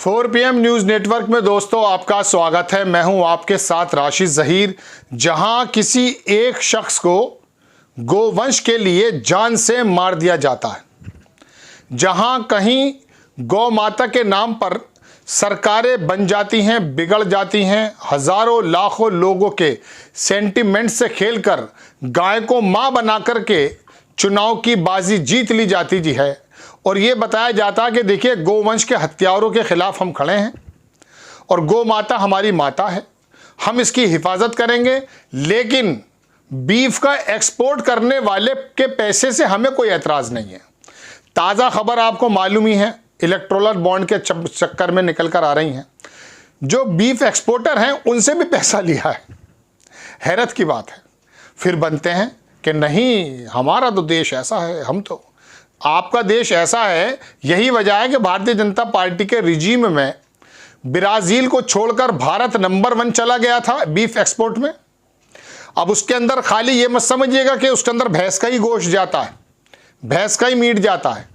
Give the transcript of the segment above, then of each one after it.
4 PM news network में दोस्तों आपका स्वागत है। मैं हूं आपके साथ राशिद ज़हीर। जहां किसी एक शख्स को गोवंश के लिए जान से मार दिया जाता है, जहां कहीं गौ माता के नाम पर सरकारें बन जाती हैं, बिगड़ जाती हैं, हज़ारों लाखों लोगों के सेंटिमेंट से खेलकर गाय को मां बना करके चुनाव की बाजी जीत ली जाती जी है। और ये बताया जाता है कि देखिए गोवंश के हत्यारों के खिलाफ हम खड़े हैं और गौ माता हमारी माता है, हम इसकी हिफाजत करेंगे, लेकिन बीफ का एक्सपोर्ट करने वाले के पैसे से हमें कोई एतराज़ नहीं है। ताज़ा खबर आपको मालूम ही है, इलेक्टोरल बॉन्ड के चक्कर में निकल कर आ रही हैं। जो बीफ एक्सपोर्टर हैं उनसे भी पैसा लिया है। हैरत की बात है। फिर बनते हैं कि नहीं हमारा तो देश ऐसा है, हम तो, आपका देश ऐसा है। यही वजह है कि भारतीय जनता पार्टी के रिजीम में ब्राज़ील को छोड़कर भारत नंबर 1 चला गया था बीफ एक्सपोर्ट में। अब उसके अंदर खाली ये मत समझिएगा कि उसके अंदर भैंस का ही गोश्त जाता है, भैंस का ही मीट जाता है,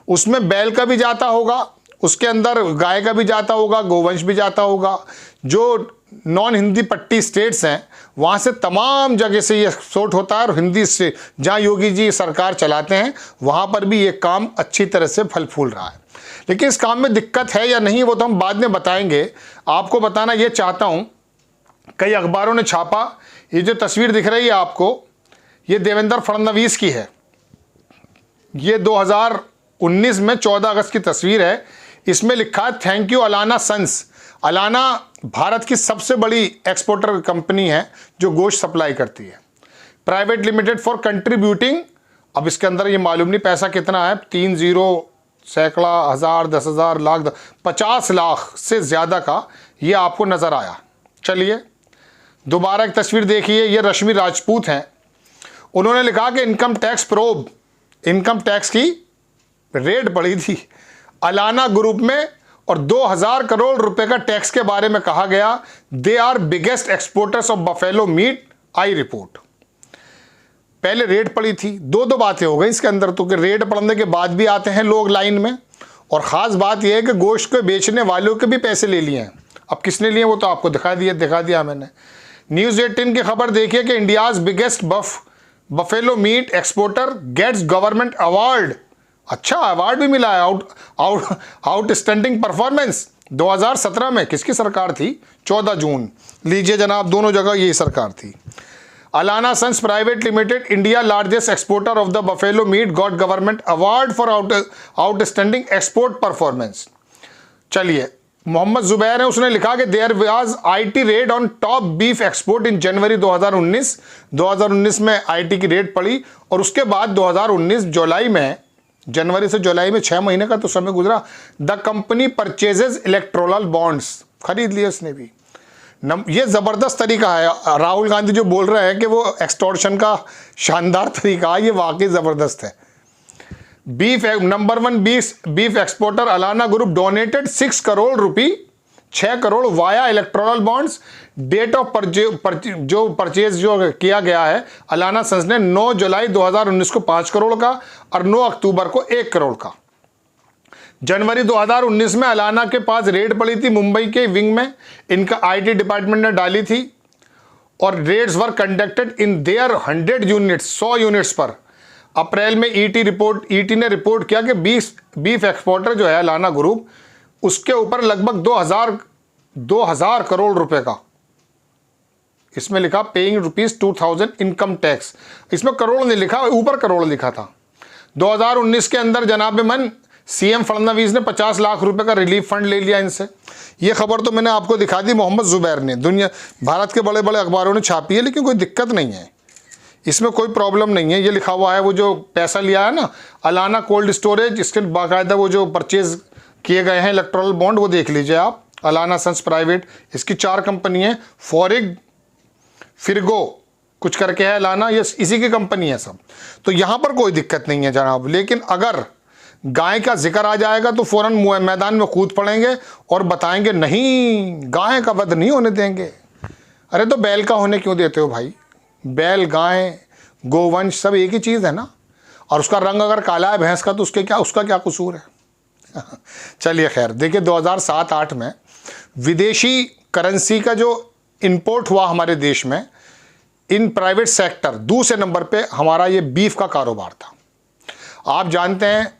उसमें बैल का भी जाता होगा, उसके अंदर गाय का भी जाता होगा, गोवंश भी जाता होगा। जो नॉन हिंदी पट्टी स्टेट्स हैं वहाँ से तमाम जगह से ये एक्सपोर्ट होता है और हिंदी से जहाँ योगी जी सरकार चलाते हैं वहाँ पर भी ये काम अच्छी तरह से फल फूल रहा है। लेकिन इस काम में दिक्कत है या नहीं वो तो हम बाद में बताएंगे। आपको बताना ये चाहता हूँ, कई अखबारों ने छापा, ये जो तस्वीर दिख रही है आपको, ये देवेंद्र फडणवीस की है। ये 2019 में 14 अगस्त की तस्वीर है। इसमें लिखा है thank you Allana sons. Allana Bharat की सबसे बड़ी एक्सपोर्टर कंपनी है जो गोश्त सप्लाई करती है, प्राइवेट लिमिटेड, फॉर कंट्रीब्यूटिंग। अब इसके अंदर ये मालूम नहीं पैसा कितना है, 3 0 सैकड़ा हज़ार 10,000 लाख 50 लाख से ज़्यादा का ये आपको नज़र आया। चलिए दोबारा एक तस्वीर देखिए, ये रश्मि राजपूत हैं। उन्होंने लिखा कि income tax probe, income tax की रेड पड़ी थी अलाना ग्रुप में और 2000 करोड़ रुपए का टैक्स के बारे में कहा गया। They are biggest exporters of buffalo meat, I report. पहले रेड पड़ी थी, दो बातें हो गई इसके अंदर तो, कि रेड पड़ने के बाद भी आते हैं लोग लाइन में, और ख़ास बात यह है कि गोश्त को बेचने वालों के भी पैसे ले लिए हैं। अब किसने लिए वो तो आपको दिखा दिया मैंने। न्यूज़ 18 की खबर देखिए कि India's biggest buffalo meat exporter gets government award. अच्छा अवार्ड भी मिला है, आउटस्टैंडिंग परफॉर्मेंस। 2017 में किसकी सरकार थी? 14 जून। लीजिए जनाब, दोनों जगह यही सरकार थी। Allana sons private limited, India largest exporter of the buffalo meat, got government award for outstanding export performance. चलिए, मोहम्मद जुबैर है, उसने लिखा कि there was IT raid on top beef export in January 2019 में आईटी की रेड पड़ी, और उसके बाद 2019 जुलाई में, जनवरी से जुलाई में 6 महीने का तो समय गुजरा। The company purchases electoral bonds, खरीद लिए उसने भी। ये ज़बरदस्त तरीका है। राहुल गांधी जो बोल रहे हैं कि वो एक्सटॉर्शन का शानदार तरीका है, ये वाकई ज़बरदस्त है। Beef number 1 beef exporter Allana group donated 6 crore rupee, 6 crore via electoral bonds. Date of purchase जो किया गया है अलाना सन्स ने 9 जुलाई 2019 को 5 करोड़ का और 9 अक्टूबर को 1 करोड़ का। जनवरी 2019 में अलाना के पास रेड पड़ी थी मुंबई के विंग में, इनका आईटी डिपार्टमेंट ने डाली थी, और raids were conducted in their 100 units, 100 units पर। अप्रैल में ईटी ने रिपोर्ट किया कि बीफ एक्सपोर्टर जो है अलाना ग्रुप, उसके ऊपर लगभग 2000 करोड़ रुपए का, इसमें लिखा पेइंग ₹2000 इनकम टैक्स। इसमें करोड़ नहीं लिखा, ऊपर करोड़ लिखा था। 2019 के अंदर जनाब मन सीएम फडणवीस ने 50 लाख रुपए का रिलीफ फंड ले लिया इनसे। ये खबर तो मैंने आपको दिखा दी, मोहम्मद जुबैर ने, दुनिया भारत के बड़े बड़े अखबारों ने छापी है, लेकिन कोई दिक्कत नहीं है, इसमें कोई प्रॉब्लम नहीं है। ये लिखा हुआ है, वो जो पैसा लिया है ना अलाना कोल्ड स्टोरेज, इसके बाकायदा वो जो परचेज किए गए हैं इलेक्टोरल बॉन्ड, वो देख लीजिए आप। अलाना सन्स प्राइवेट, इसकी 4 कंपनी है, फॉरिग, फिरगो कुछ करके है अलाना, ये इसी की कंपनी है सब। तो यहाँ पर कोई दिक्कत नहीं है जनाब। लेकिन अगर गाय का जिक्र आ जाएगा तो फौरन मैदान में कूद पड़ेंगे और बताएंगे नहीं गाय का वध नहीं होने देंगे। अरे तो बैल का होने क्यों देते हो भाई? बैल, गाय, गोवंश सब एक ही चीज़ है ना। और उसका रंग अगर काला है भैंस का तो उसका क्या कसूर है? चलिए खैर, देखिए 2007-8 में विदेशी करेंसी का जो इंपोर्ट हुआ हमारे देश में इन प्राइवेट सेक्टर, दूसरे नंबर पे हमारा ये बीफ का कारोबार था। आप जानते हैं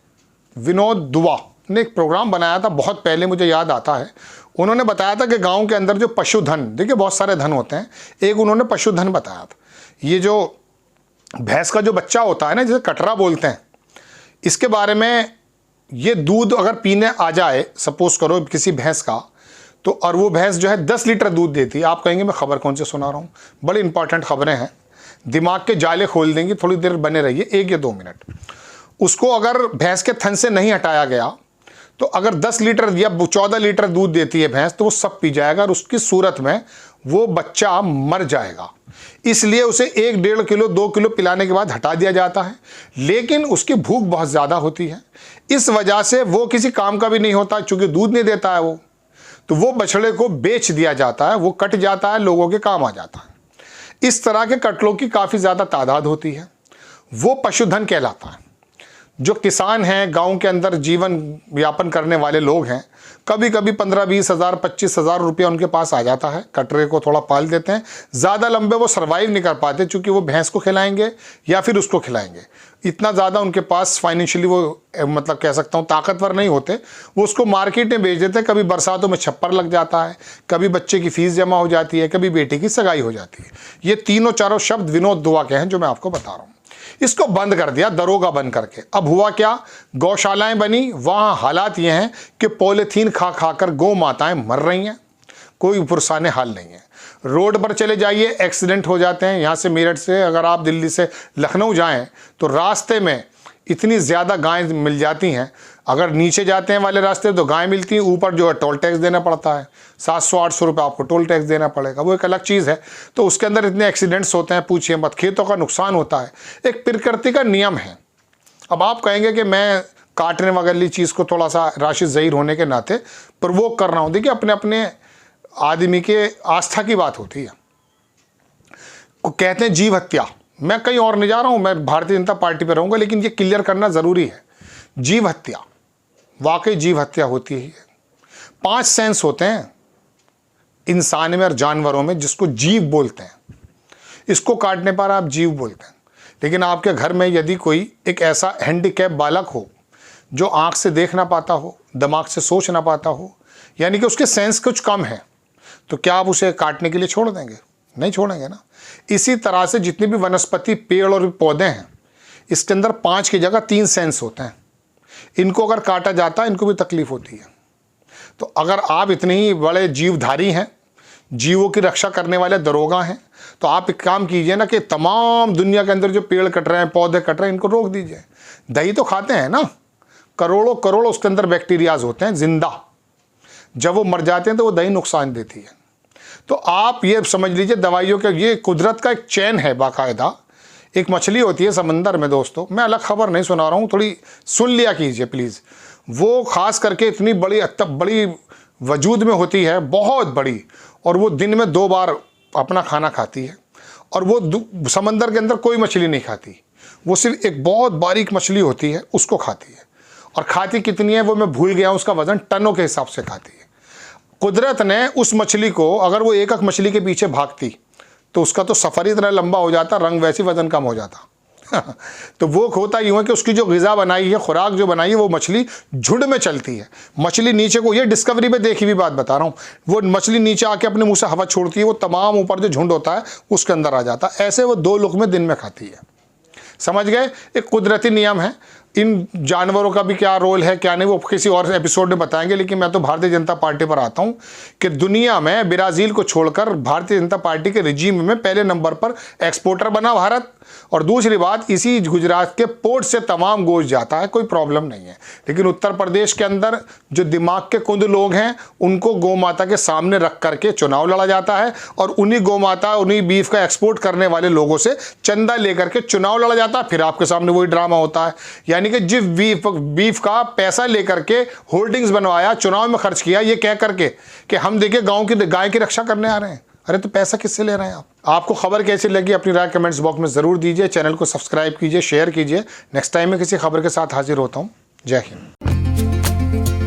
विनोद दुआ ने एक प्रोग्राम बनाया था बहुत पहले, मुझे याद आता है। उन्होंने बताया था कि गांव के अंदर जो पशुधन, देखिए बहुत सारे धन होते हैं, एक उन्होंने पशुधन बताया था। ये जो भैंस का जो बच्चा होता है ना, जिसे कटरा बोलते हैं, इसके बारे में, ये दूध अगर पीने आ जाए सपोज करो किसी भैंस का, तो और वो भैंस जो है 10 लीटर दूध देती है। आप कहेंगे मैं खबर कौन से सुना रहा हूँ, बड़ी इंपॉर्टेंट खबरें हैं, दिमाग के जाले खोल देंगी, थोड़ी देर बने रहिए, 1 या 2 मिनट। उसको अगर भैंस के थन से नहीं हटाया गया तो अगर 10 लीटर या 14 लीटर दूध देती है भैंस, तो वो सब पी जाएगा और उसकी सूरत में वो बच्चा मर जाएगा। इसलिए उसे 1-1.5 किलो 2 किलो पिलाने के बाद हटा दिया जाता है। लेकिन उसकी भूख बहुत ज़्यादा होती है, इस वजह से वो किसी काम का भी नहीं होता, चूँकि दूध नहीं देता है वो, तो वो बछड़े को बेच दिया जाता है, वो कट जाता है, लोगों के काम आ जाता है। इस तरह के कटलों की काफ़ी ज़्यादा तादाद होती है, वो पशुधन कहलाता है। जो किसान हैं, गांव के अंदर जीवन यापन करने वाले लोग हैं, कभी कभी 15-20 हज़ार 25 हज़ार रुपया उनके पास आ जाता है, कटरे को थोड़ा पाल देते हैं। ज़्यादा लंबे वो सर्वाइव नहीं कर पाते, चूँकि वो भैंस को खिलाएंगे या फिर उसको खिलाएंगे, इतना ज़्यादा उनके पास फाइनेंशियली वो मतलब कह सकता हूँ ताकतवर नहीं होते। वो उसको मार्केट में बेच देते हैं, कभी बरसातों में छप्पर लग जाता है, कभी बच्चे की फीस जमा हो जाती है, कभी बेटी की सगाई हो जाती है। ये तीनों चारों शब्द विनोद दुआ के हैं जो मैं आपको बता रहा हूँ। इसको बंद कर दिया दरोगा बन करके। अब हुआ क्या, गौशालाएं बनी, वहां हालात ये हैं कि पॉलीथीन खा खाकर गौ माताएं मर रही हैं, कोई पुरसाने हाल नहीं है। रोड पर चले जाइए, एक्सीडेंट हो जाते हैं। यहाँ से मेरठ से अगर आप दिल्ली से लखनऊ जाएं तो रास्ते में इतनी ज़्यादा गायें मिल जाती हैं। अगर नीचे जाते हैं वाले रास्ते तो गाय मिलती हैं, ऊपर जो है टोल टैक्स देना पड़ता है, 700-800 रुपये आपको टोल टैक्स देना पड़ेगा, वो एक अलग चीज़ है। तो उसके अंदर इतने एक्सीडेंट्स होते हैं, पूछिए मत, खेतों का नुकसान होता है, एक प्रकृति का नियम है। अब आप कहेंगे कि मैं काटने वाली चीज़ को थोड़ा सा राशिद ज़हीर होने के नाते प्रवोक कर रहा हूँ। देखिए अपने अपने आदमी के आस्था की बात होती है। कहते हैं जीव हत्या, मैं कहीं और नहीं जा रहा हूँ, मैं भारतीय जनता पार्टी पर रहूँगा, लेकिन ये क्लियर करना ज़रूरी है। जीव हत्या, वाकई जीव हत्या होती है। 5 सेंस होते हैं इंसान में और जानवरों में, जिसको जीव बोलते हैं। इसको काटने पर आप जीव बोलते हैं। लेकिन आपके घर में यदि कोई एक ऐसा हैंडीकैप बालक हो जो आँख से देख ना पाता हो, दिमाग से सोच ना पाता हो, यानी कि उसके सेंस कुछ कम है, तो क्या आप उसे काटने के लिए छोड़ देंगे? नहीं छोड़ेंगे ना। इसी तरह से जितनी भी वनस्पति, पेड़ और पौधे हैं, इसके अंदर 5 की जगह 3 सेंस होते हैं। इनको अगर काटा जाता है, इनको भी तकलीफ होती है। तो अगर आप इतने ही बड़े जीवधारी हैं, जीवों की रक्षा करने वाले दरोगा हैं, तो आप एक काम कीजिए ना कि तमाम दुनिया के अंदर जो पेड़ कट रहे हैं, पौधे कट रहे हैं, इनको रोक दीजिए। दही तो खाते हैं ना, करोड़ों करोड़ उसके अंदर बैक्टीरियाज होते हैं जिंदा, जब वो मर जाते हैं तो वो दही नुकसान देती है। तो आप ये समझ लीजिए दवाइयों के, ये कुदरत का एक चैन है बाकायदा। एक मछली होती है समंदर में दोस्तों, मैं अलग खबर नहीं सुना रहा हूँ, थोड़ी सुन लिया कीजिए प्लीज़। वो खास करके इतनी बड़ी वजूद में होती है, बहुत बड़ी, और वो दिन में 2 बार अपना खाना खाती है। और वो समंदर के अंदर कोई मछली नहीं खाती, वो सिर्फ एक बहुत बारीक मछली होती है, उसको खाती है। और खाती कितनी है वो मैं भूल गया, उसका वज़न टनों के हिसाब से खाती है। कुदरत ने उस मछली को, अगर वो एक मछली के पीछे भागती तो उसका तो सफ़र ही इतना लंबा हो जाता, रंग वैसे वज़न कम हो जाता। तो वो होता यूँ है कि उसकी जो ग़िज़ा बनाई है, खुराक जो बनाई है, वो मछली झुंड में चलती है। मछली नीचे को, ये डिस्कवरी में देखी हुई बात बता रहा हूँ, वो मछली नीचे आके अपने मुंह से हवा छोड़ती है, वो तमाम ऊपर जो झुंड होता है उसके अंदर आ जाता है। ऐसे वो 2 लुक़मे दिन में खाती है। समझ गए? एक कुदरती नियम है। इन जानवरों का भी क्या रोल है क्या नहीं, वो किसी और एपिसोड में बताएंगे। लेकिन मैं तो भारतीय जनता पार्टी पर आता हूँ कि दुनिया में ब्राज़ील को छोड़कर भारतीय जनता पार्टी के रिजीम में पहले नंबर पर एक्सपोर्टर बना भारत। और दूसरी बात, इसी गुजरात के पोर्ट से तमाम गोश्त जाता है, कोई प्रॉब्लम नहीं है। लेकिन उत्तर प्रदेश के अंदर जो दिमाग के कुंद लोग हैं, उनको गौ माता के सामने रख करके चुनाव लड़ा जाता है, और उन्हीं गौ माता, उन्हीं बीफ का एक्सपोर्ट करने वाले लोगों से चंदा लेकर के चुनाव लड़ा जाता है। फिर आपके सामने वही ड्रामा होता है, यानी कि जिस बीफ का पैसा लेकर के होल्डिंग्स बनवाया, चुनाव में खर्च किया, ये कह करके कि हम देखिए गाय की रक्षा करने आ रहे हैं। अरे तो पैसा किससे ले रहे हैं आप? आपको खबर कैसी लगी अपनी राय कमेंट्स बॉक्स में ज़रूर दीजिए। चैनल को सब्सक्राइब कीजिए, शेयर कीजिए। नेक्स्ट टाइम मैं किसी खबर के साथ हाजिर होता हूँ। जय हिंद। है।